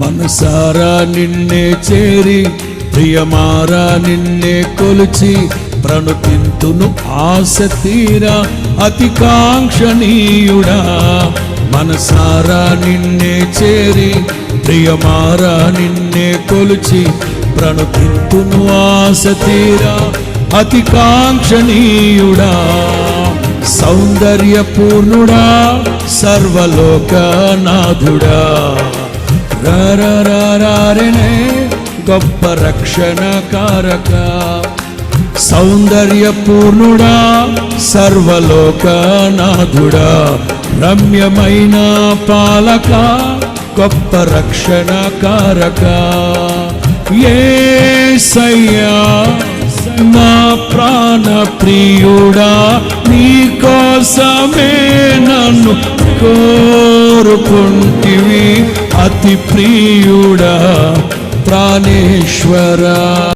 మనసారా నిన్నే చేరి ప్రియమారా నిన్నే కొలిచి ప్రణుతింతును ఆశ తీరా అతి కాంక్షణీయుడా. మనసారా నిన్నే చేరి ప్రియమారా నిన్నే కొలిచి ప్రణుతింతును ఆశ తీరా అతి కాంక్షణీయుడా. సౌందర్యపూర్ణుడా సర్వలోకనాథుడా రారనే గొప్ప రక్షణ కారక. సౌందర్యపూర్ణుడా సర్వలోకనాథుడా రమ్యమైన పాలక గొప్ప రక్షణ కారక. యేసయ్యా నా ప్రాణ ప్రియుడా నీ కోసమే నన్ను కోరుకుంటివి అతి ప్రియుడా ప్రాణేశ్వరా.